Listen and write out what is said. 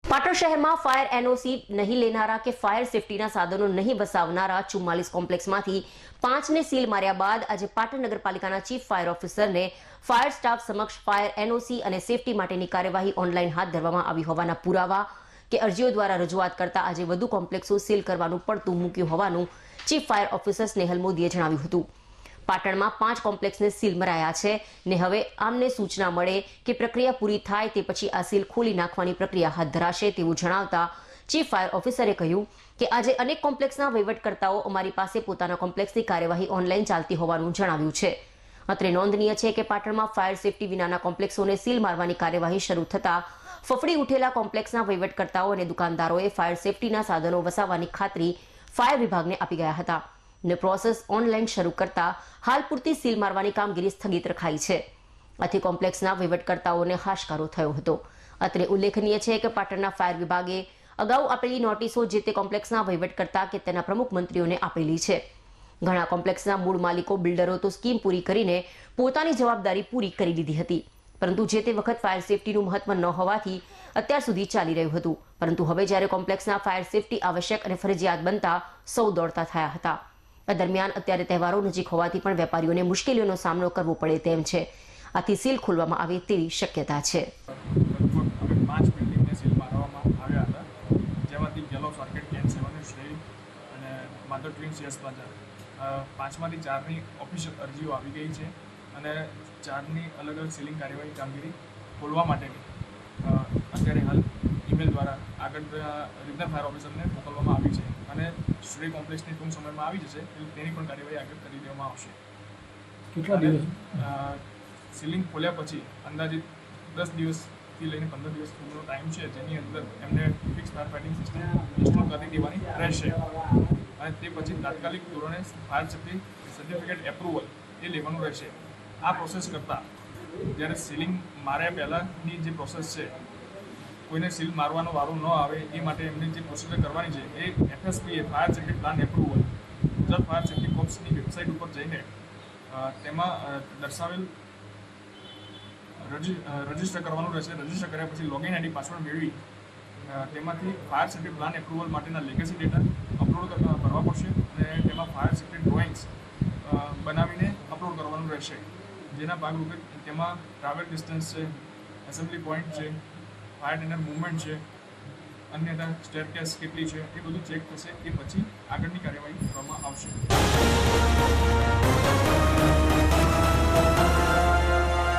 પાટણ શહેરમાં fire NOC નહીં લેનારા કે ફાયર સેફટીના સાધનો નહીં વસાવનારા 44 કોમ્પ્લેક્સમાંથી 5ને સીલ માર્યા બાદ આજે પાટણ નગરપાલિકાના ચીફ ફાયર ઓફિસરને ફાયર સ્ટાફ સમક્ષ ફાયર એનઓસી અને સેફટી માટેની કાર્યવાહી ઓનલાઈન હાથ ધરવામાં આવી હોવાના પુરાવા કે અરજીઓ દ્વારા રજૂઆત કરતા આજે વધુ કોમ્પ્લેક્સો સીલ કરવાનું પડતું મૂક્યું હોવાનું ચીફ ફાયર ઓફિસર સ્નેહલ મોદીએ જણાવ્યું હતું। પાટણમાં 5 કોમ્પ્લેક્સને સીલ મરાયા છે ને હવે આમને સૂચના મળે કે પ્રક્રિયા પૂરી થાય તે પછી આ સીલ ખોલી નાખવાની પ્રક્રિયા હાથ ધરાશે તેવું જણાવતા ચીફ ફાયર ઓફિસરે કહ્યું કે આજે અનેક કોમ્પ્લેક્સના વહીવટકર્તાઓ અમારી પાસે પોતાના કોમ્પ્લેક્સની કાર્યવાહી ઓનલાઈન ચાલતી હોવાનું જણાવ્યું છે। અત્રે નોંધનીય છે કે પાટણમાં ફાયર સેફટી વિનાના કોમ્પ્લેક્સોને સીલ મારવાની કાર્યવાહી શરૂ થતા ફફડી ઉઠેલા કોમ્પ્લેક્સના વહીવટકર્તાઓ અને દુકાનદારોએ ફાયર સેફટીના સાધનો વસાવવાની ખાતરી ફાયર વિભાગને આપી ગયા હતા ને પ્રોસેસ ઓનલાઈન શરૂ કરતા હાલ પૂરતી સીલ મારવાની કામગીરી સ્થગિત રખાઈ છે। આથી કોમ્પ્લેક્સના વહીવટકર્તાઓને હાશકારો થયો હતો। અત્રે ઉલ્લેખનીય છે કે પાટણના ફાયર વિભાગે અગાઉ આપેલી નોટિસો જે તે કોમ્પ્લેક્સના વહીવટકર્તા કે તેના પ્રમુખ મંત્રીઓને આપેલી છે। ઘણા કોમ્પ્લેક્સના મૂળ માલિકો બિલ્ડરો તો સ્કીમ પૂરી કરીને પોતાની જવાબદારી પૂરી કરી લીધી હતી, પરંતુ જે તે વખત ફાયર સેફટીનું મહત્વ ન હોવાથી અત્યાર સુધી ચાલી રહ્યું હતું, પરંતુ હવે જ્યારે કોમ્પ્લેક્સના ફાયર સેફટી આવશ્યક અને ફરજિયાત બનતા સૌ દોડતા થયા હતા। દરમિયાન અત્યારે તહેવારો નજીક હોવાથી પણ વેપારીઓને મુશ્કેલીઓનો સામનો કરવો પડે તેમ છે। આથી સીલ ખોલવામાં આવે તેવી શક્યતા છે। લગભગ 5 બિલ્ડિંગને સીલ મારવામાં આવ્યા હતા, જેમાંથી ગેલોક્સ આર્કેડ કેન 7 શ્રેય અને માધવ ટ્વિન્સ યસ પ્લાઝા 5માંથી 4ની ઓફિશિયલ અરજીઓ આવી ગઈ છે અને 4ની અલગ અલગ સીલિંગ કાર્યવાહી કામગીરી ખોલવા માટેની અત્યારે હાલ ઈમેલ દ્વારા આગળ રિજનલ ફાયર ઓફિસરને મોકલવામાં આવી છે અને શ્રેય કોમ્પ્લેક્સની ટૂંક સમયમાં આવી જશે તેની પણ કાર્યવાહી આગળ કરી દેવામાં આવશે। કેટલા દિવસ સીલિંગ ખોલ્યા પછી અંદાજિત 10 દિવસથી લઈને 15 દિવસ સુધીનો ટાઈમ છે, જેની અંદર એમને fix fire fighting system install કરી દેવાની રહેશે અને તે પછી તાત્કાલિક ધોરણે ફાયર સેફ્ટી સર્ટિફિકેટ એપ્રુવલ એ લેવાનું રહેશે। આ પ્રોસેસ કરતાં જ્યારે સીલિંગ માર્યા પહેલાંની જે પ્રોસેસ છે, કોઈને સીલ મારવાનો વારો ન આવે એ માટે એમની જે પ્રોસિજર કરવાની છે એ FSP fire safety plan approval Gujarat fire safety કોર્પ્સની વેબસાઇટ ઉપર જઈને તેમાં દર્શાવેલ રજિસ્ટર કરવાનું રહેશે। રજિસ્ટર કર્યા પછી લોગિન આઈડી પાસવર્ડ મેળવી તેમાંથી ફાયર સેફ્ટી પ્લાન એપ્રુવલ માટેના લેગસી ડેટા અપલોડ કરવા પડશે અને તેમાં ફાયર સેફ્ટી ડ્રોઈંગ્સ બનાવીને અપલોડ કરવાનું રહેશે, જેના ભાગરૂપે તેમાં ટ્રાવેલ ડિસ્ટન્સ છે, એસેમ્બલી પોઈન્ટ છે, ફાયર ટેન્ડર મૂવમેન્ટ છે, અન્યથા સ્ટેરકેસ કેટલી છે એ બધું ચેક થશે। એ પછી આગળની કાર્યવાહી કરવામાં આવશે।